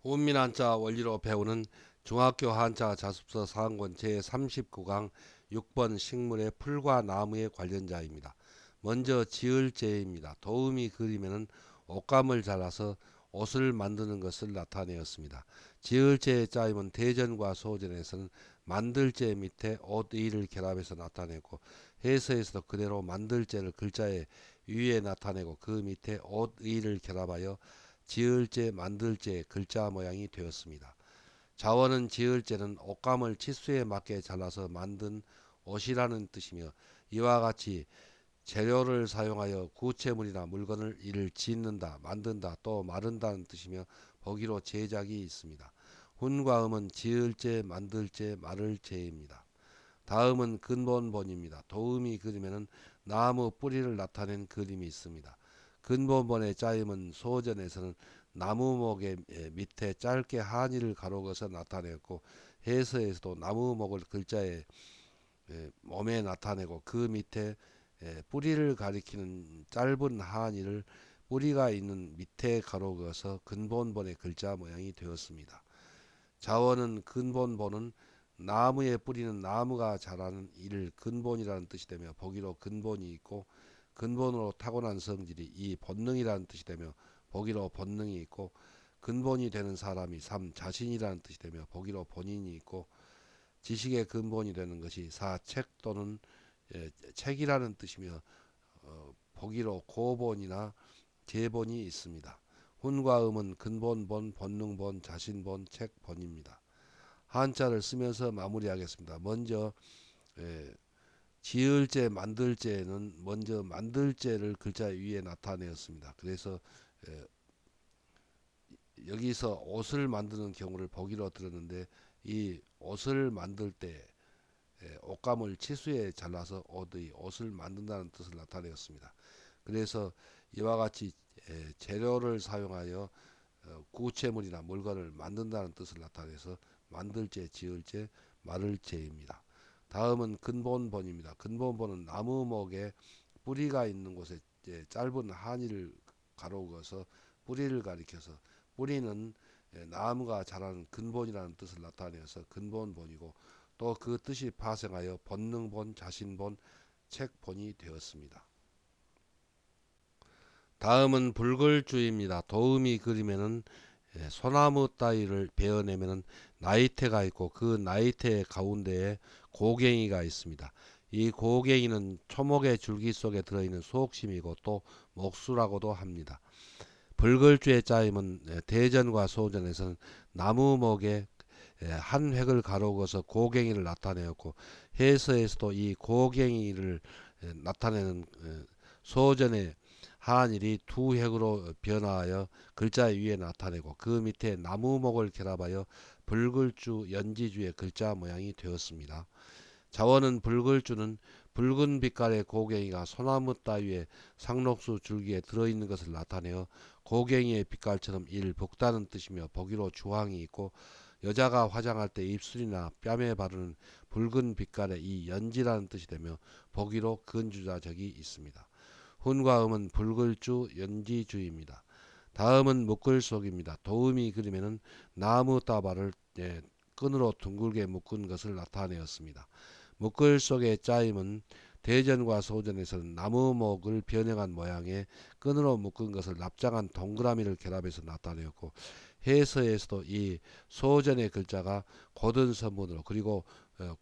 훈민 한자 원리로 배우는 중학교 한자 자습서 4학권 제39강 6번 식물의 풀과 나무의 관련자입니다. 먼저 지을제입니다. 도우미 그림에는 옷감을 잘라서 옷을 만드는 것을 나타내었습니다. 지을제의 짜임은 대전과 소전에서는 만들제 밑에 옷의를 결합해서 나타내고 해서에서도 그대로 만들제를 글자의 위에 나타내고 그 밑에 옷의를 결합하여 지을제 만들제 글자 모양이 되었습니다. 자원은 지을제는 옷감을 치수에 맞게 잘라서 만든 옷이라는 뜻이며 이와 같이 재료를 사용하여 구체물이나 물건을 이를 짓는다, 만든다, 또 마른다는 뜻이며 보기로 제작이 있습니다. 훈과 음은 지을제, 만들제, 마를제입니다. 다음은 근본본입니다. 도음이 그림에는 나무 뿌리를 나타낸 그림이 있습니다. 근본본의 짜임은 소전에서는 나무목의 밑에 짧게 한이를 가로그어서 나타내었고 해서에서도 나무목을 글자의 몸에 나타내고 그 밑에 뿌리를 가리키는 짧은 한이를 뿌리가 있는 밑에 가로그어서 근본본의 글자 모양이 되었습니다. 자원은 근본본은 나무의 뿌리는 나무가 자라는 이를 근본이라는 뜻이 되며 보기로 근본이 있고 근본으로 타고난 성질이 이 본능이라는 뜻이 되며 보기로 본능이 있고 근본이 되는 사람이 자신이라는 뜻이 되며 보기로 본인이 있고 지식의 근본이 되는 것이 책 또는 책이라는 뜻이며 보기로 고본이나 제본이 있습니다. 훈과 음은 근본본, 본능본, 자신본, 책본입니다. 한자를 쓰면서 마무리하겠습니다. 먼저 지을제, 만들제는 먼저 만들제를 글자 위에 나타내었습니다. 그래서 여기서 옷을 만드는 경우를 보기로 들었는데 이 옷을 만들 때 옷감을 치수에 잘라서 옷을 만든다는 뜻을 나타내었습니다. 그래서 이와 같이 재료를 사용하여 구체물이나 물건을 만든다는 뜻을 나타내서 만들제, 지을제, 마를제입니다. 다음은 근본본입니다. 근본본은 나무목에 뿌리가 있는 곳에 짧은 한이를 가로그어서 뿌리를 가리켜서 뿌리는 나무가 자라는 근본이라는 뜻을 나타내어서 근본본이고 또 그 뜻이 파생하여 본능본, 자신본, 책본이 되었습니다. 다음은 불글주입니다. 도우미 그림에는 소나무 따위를 베어내면 나이테가 있고 그 나이테 가운데에 고갱이가 있습니다. 이 고갱이는 초목의 줄기 속에 들어있는 수옥심이고 또 목수라고도 합니다. 불글주의 짜임은 대전과 소전에서는 나무목에 한 획을 가로그어서 고갱이를 나타내었고 해서에서도 이 고갱이를 나타내는 소전의 한일이 두 획으로 변화하여 글자 위에 나타내고 그 밑에 나무목을 결합하여 불글주, 연지주의 글자 모양이 되었습니다. 자원은 불글주는 붉은 빛깔의 고갱이가 소나무 따위의 상록수 줄기에 들어있는 것을 나타내어 고갱이의 빛깔처럼 복다는 뜻이며 보기로 주황이 있고 여자가 화장할 때 입술이나 뺨에 바르는 붉은 빛깔의 이 연지라는 뜻이 되며 보기로 근주자적이 있습니다. 훈과 음은 불글주, 연지주입니다. 다음은 묶을속입니다. 도우미 그림에는 나무 따발을 끈으로 둥글게 묶은 것을 나타내었습니다. 묶을 속의 짜임은 대전과 소전에서는 나무목을 변형한 모양의 끈으로 묶은 것을 납작한 동그라미를 결합해서 나타내었고 해서에서도 이 소전의 글자가 고든 선문으로 그리고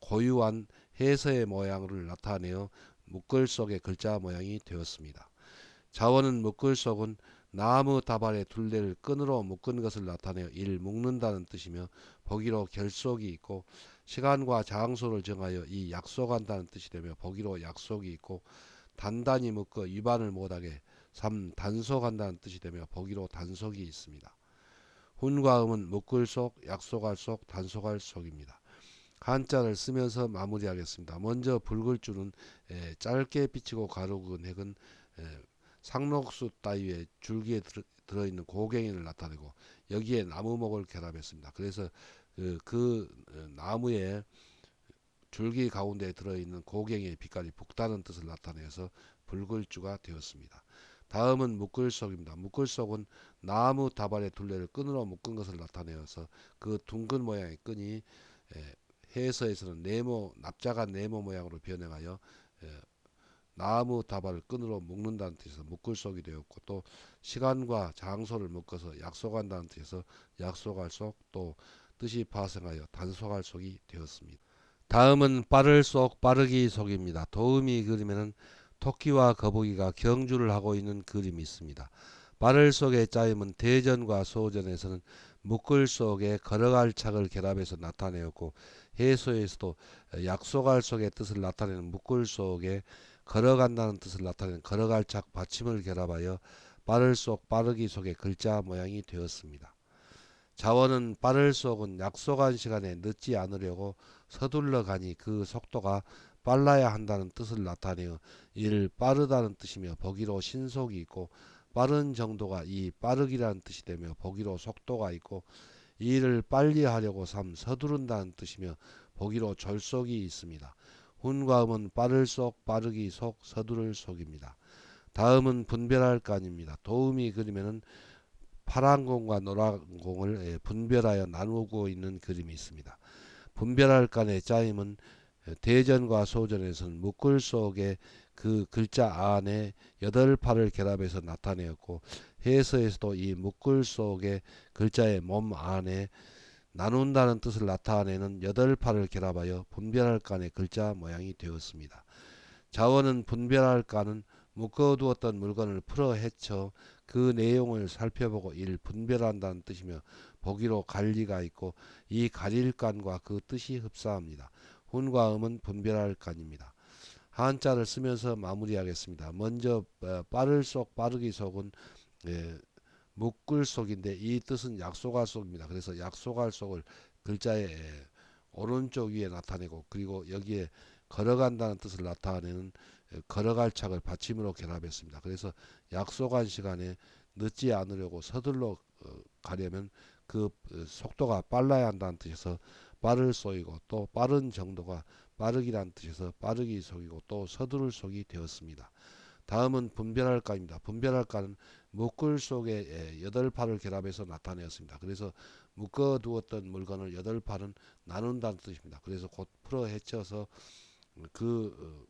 고유한 해서의 모양을 나타내어 묶을 속의 글자 모양이 되었습니다. 자원은 묶을 속은 나무 다발의 둘레를 끈으로 묶은 것을 나타내어 묶는다는 뜻이며 보기로 결속이 있고 시간과 장소를 정하여 이 약속한다는 뜻이 되며 보기로 약속이 있고 단단히 묶어 위반을 못하게 단속한다는 뜻이 되며 보기로 단속이 있습니다. 훈과 음은 묶을 속, 약속할 속, 단속할 속입니다. 한자를 쓰면서 마무리하겠습니다. 먼저 붉을줄은 짧게 비치고 가로근 획은 상록수 따위의 줄기에 들어있는 고갱이를 나타내고 여기에 나무목을 결합했습니다. 그래서 나무의 줄기 가운데 들어있는 고갱이의 빛깔이 붉다는 뜻을 나타내서 붉을주가 되었습니다. 다음은 묶을속입니다. 묶을속은 나무 다발의 둘레를 끈으로 묶은 것을 나타내어서 그 둥근 모양의 끈이 해서에서는 납작한 네모 모양으로 변형하여 나무 다발을 끈으로 묶는다는 뜻에서 묶을속이 되었고, 또 시간과 장소를 묶어서 약속한다는 뜻에서 약속할 속, 또 뜻이 파생하여 단속할 속이 되었습니다. 다음은 빠를 속, 빠르기 속입니다. 도우미 그림에는 토끼와 거북이가 경주를 하고 있는 그림이 있습니다. 빠를 속의 짜임은 대전과 소전에서는 묶을 속에 걸어갈 착을 결합해서 나타내었고, 해소에서도 약속할 속의 뜻을 나타내는 묶을 속에 걸어간다는 뜻을 나타내는 걸어갈 착 받침을 결합하여 빠를 속, 빠르기 속의 글자 모양이 되었습니다. 자원은 빠를 속은 약속한 시간에 늦지 않으려고 서둘러 가니 그 속도가 빨라야 한다는 뜻을 나타내어 이를 빠르다는 뜻이며 보기로 신속이 있고, 빠른 정도가 이 빠르기라는 뜻이 되며 보기로 속도가 있고, 이 일을 빨리 하려고 서두른다는 뜻이며 보기로 졸속이 있습니다. 훈과 음은 빠를 속, 빠르기 속, 서두를 속입니다. 다음은 분별할 간입니다. 도우미 그림에는 파란 공과 노란 공을 분별하여 나누고 있는 그림이 있습니다. 분별할 간의 짜임은 대전과 소전에서는 묶을 속에 그 글자 안에 여덟 팔을 결합해서 나타내었고, 해서에서도 이 묶을 속에 글자의 몸 안에 나눈다는 뜻을 나타내는 여덟 팔을 결합하여 분별할 간의 글자 모양이 되었습니다. 자원은 분별할 간은 묶어두었던 물건을 풀어 헤쳐 그 내용을 살펴보고 이를 분별한다는 뜻이며 보기로 관리가 있고, 이 가릴 간과 그 뜻이 흡사합니다. 훈과 음은 분별할 간입니다. 한자를 쓰면서 마무리하겠습니다. 먼저 빠를 속, 빠르기 속은 묶을 속인데 이 뜻은 약속할 속입니다. 그래서 약속할 속을 글자의 오른쪽 위에 나타내고, 그리고 여기에 걸어간다는 뜻을 나타내는 걸어갈 착을 받침으로 결합했습니다. 그래서 약속한 시간에 늦지 않으려고 서둘러 가려면 그 속도가 빨라야 한다는 뜻에서 빠를 속이고, 또 빠른 정도가 빠르기란 뜻에서 빠르기 속이고, 또 서두를 속이 되었습니다. 다음은 분별할까입니다. 분별할까는 묶을 속에 여덟 팔을 결합해서 나타내었습니다. 그래서 묶어두었던 물건을 여덟 팔은 나눈다는 뜻입니다. 그래서 곧 풀어 헤쳐서 그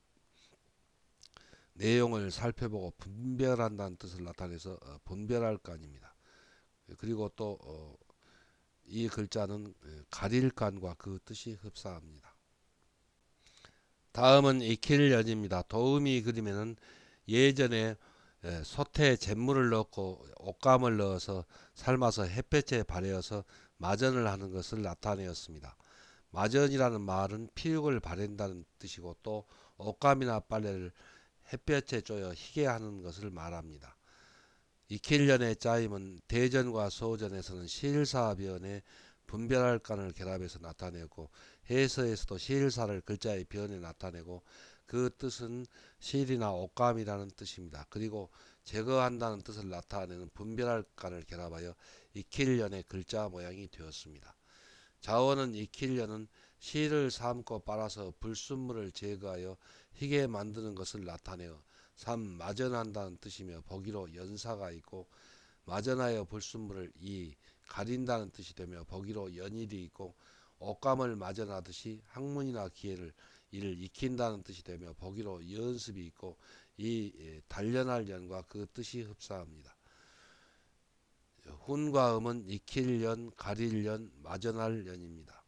내용을 살펴보고 분별한다는 뜻을 나타내서 분별할간입니다. 그리고 또 이 글자는 가릴간과 그 뜻이 흡사합니다. 다음은 익힐연입니다. 도우미 그림에는 예전에 솥에 잿물을 넣고 옷감을 넣어서 삶아서 햇볕에 발해서 마전을 하는 것을 나타내었습니다. 마전이라는 말은 피육을 바른다는 뜻이고, 또 옷감이나 빨래를 햇볕에 쬐어 희게 하는 것을 말합니다. 익힐년의 짜임은 대전과 소전에서는 시일사변에 분별할 간을 결합해서 나타내고, 해서에서도 시일사를 글자의 변에 나타내고, 그 뜻은 실이나 옷감이라는 뜻입니다. 그리고 제거한다는 뜻을 나타내는 분별할 간을 결합하여 익힐년의 글자 모양이 되었습니다. 자원은 익힐년은 실을 삶고 빨아서 불순물을 제거하여 희게 만드는 것을 나타내어 마전한다는 뜻이며 보기로 연사가 있고, 마전하여 불순물을 가린다는 뜻이 되며 보기로 연일이 있고, 옷감을 마전하듯이 학문이나 기회를 이를 익힌다는 뜻이 되며 보기로 연습이 있고, 이 단련할 연과 그 뜻이 흡사합니다. 훈과 음은 익힐 연, 가릴 연, 마전할 연입니다.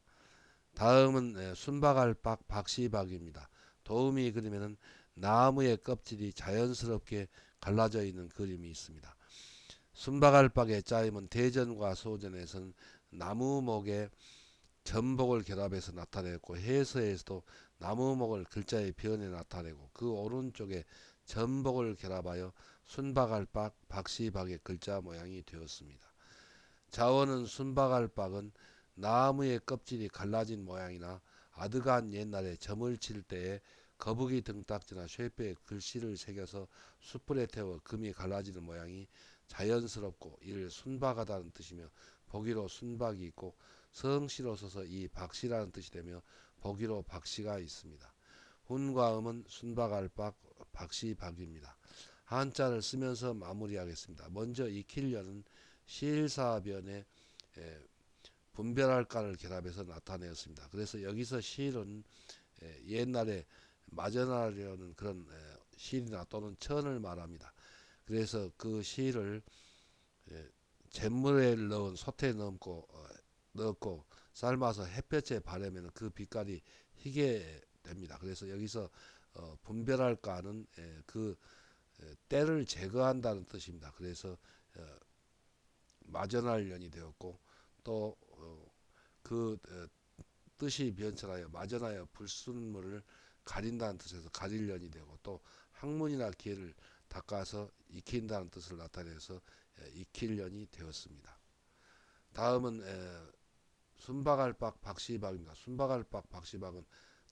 다음은 순박할 박, 박시박입니다. 도우미 그림에는 나무의 껍질이 자연스럽게 갈라져 있는 그림이 있습니다. 순박할 박의 짜임은 대전과 소전에서는 나무목에 전복을 결합해서 나타냈고, 해서에서도 나무목을 글자의 변에 나타내고, 그 오른쪽에 전복을 결합하여 순박할 박, 박시박의 글자 모양이 되었습니다. 자원은 순박할 박은 나무의 껍질이 갈라진 모양이나 아드간 옛날에 점을 칠 때에 거북이 등딱지나 쇠뼈에 글씨를 새겨서 숯불에 태워 금이 갈라지는 모양이 자연스럽고 이를 순박하다는 뜻이며 보기로 순박이 있고, 성씨로 써서 이 박씨라는 뜻이 되며 보기로 박씨가 있습니다. 훈과 음은 순박할 박, 박씨 박입니다. 한자를 쓰면서 마무리하겠습니다. 먼저 익힐려는 시일사변에 분별할까를 결합해서 나타내었습니다. 그래서 여기서 시일은 옛날에 마전하려는 그런 시일이나 또는 천을 말합니다. 그래서 그 시일을 잿물에 넣은 솥에 넣고 삶아서 햇볕에 바르면 그 빛깔이 희게 됩니다. 그래서 여기서 분별할까는 그 때를 제거한다는 뜻입니다. 그래서 마전할련이 되었고 또그 뜻이 변천하여 마전하여 불순물을 가린다는 뜻에서 가릴련이 되고 또 학문이나 기회를 닦아서 익힌다는 뜻을 나타내서 익힐련이 되었습니다. 다음은 순박알박 박시박입니다. 순박알박 박시박은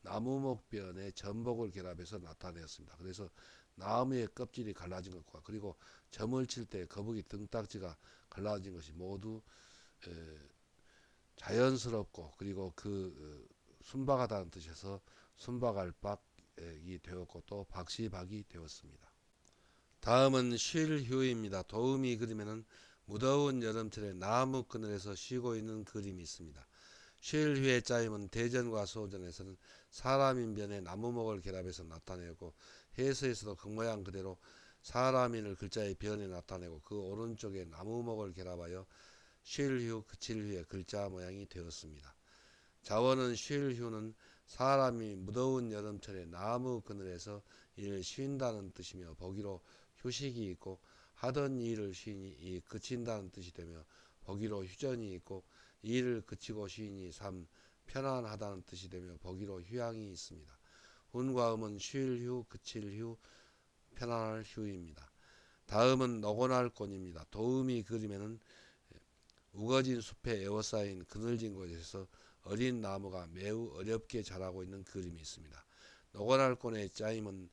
나무목변에 전복을 결합해서 나타내었습니다. 그래서 나무의 껍질이 갈라진 것과 그리고 점을 칠 때 거북이 등딱지가 갈라진 것이 모두 자연스럽고 그리고 그 순박하다는 뜻에서 순박알박이 되었고 또 박시박이 되었습니다. 다음은 쉴휴입니다. 도우미 그림에는 무더운 여름철에 나무 그늘에서 쉬고 있는 그림이 있습니다. 쉴휴의 짜임은 대전과 소전에서는 사람인변에 나무목을 결합해서 나타내고 해서에서도 그 모양 그대로 사람인을 글자의 변에 나타내고 그 오른쪽에 나무목을 결합하여 쉴휴 그칠휴의 글자 모양이 되었습니다. 자원은 쉴휴는 사람이 무더운 여름철에 나무 그늘에서 일을 쉰다는 뜻이며 보기로 휴식이 있고 하던 일을 쉬니 그친다는 뜻이 되며 보기로 휴전이 있고 일을 그치고 쉬니 삶 편안하다는 뜻이 되며 보기로 휴양이 있습니다. 훈과 음은 쉴 휴, 그칠 휴, 편안할 휴입니다. 다음은 노곤할 곤입니다. 도음이 그림에는 우거진 숲에 에워싸인 그늘진 곳에서 어린 나무가 매우 어렵게 자라고 있는 그림이 있습니다. 노곤할곤의 짜임은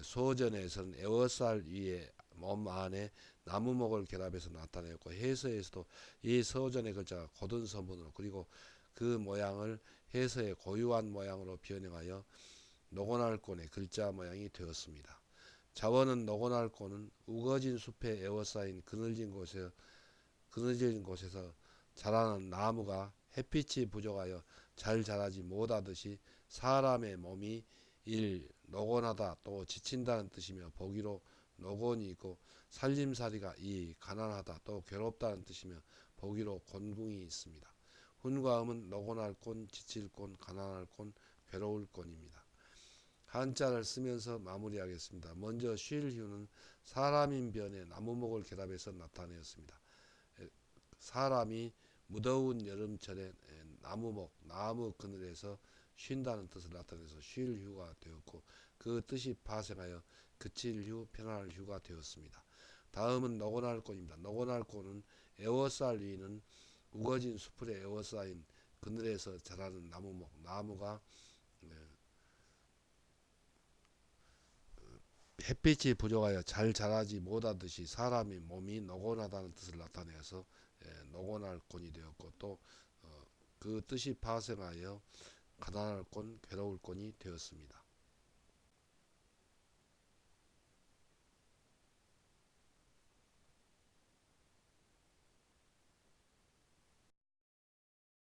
소전에서는 에워쌀 위에 몸 안에 나무목을 결합해서 나타내었고 해서에서도 이 소전의 글자가 고든 서문으로 그리고 그 모양을 해서의 고유한 모양으로 변형하여 노곤할곤의 글자 모양이 되었습니다. 자원은 노곤할곤은 우거진 숲에 에워싸인 그늘진 곳에서 자라는 나무가 햇빛이 부족하여 잘 자라지 못하듯이 사람의 몸이 노곤하다 또 지친다는 뜻이며 보기로 노곤이 있고 살림살이가 가난하다 또 괴롭다는 뜻이며 보기로 곤궁이 있습니다. 훈과 음은 노곤할 곤, 지칠 곤, 가난할 곤, 괴로울 곤입니다. 한자를 쓰면서 마무리하겠습니다. 먼저 쉴휴는 사람인 변에 나무목을 결합해서 나타내었습니다. 사람이 무더운 여름철에 나무 그늘에서 쉰다는 뜻을 나타내서 쉴 휴가 되었고 그 뜻이 파생하여 그칠 휴, 편안할 휴가 되었습니다. 다음은 노곤할 곤입니다. 노곤할 곤은 에워쌀 위는 우거진 수풀에 에워싸인 그늘에서 자라는 나무가 햇빛이 부족하여 잘 자라지 못하듯이 사람의 몸이 노곤하다는 뜻을 나타내서 노곤할 곤이 되었고 또 그 뜻이 파생하여 가난할 곤, 괴로울 곤이 되었습니다.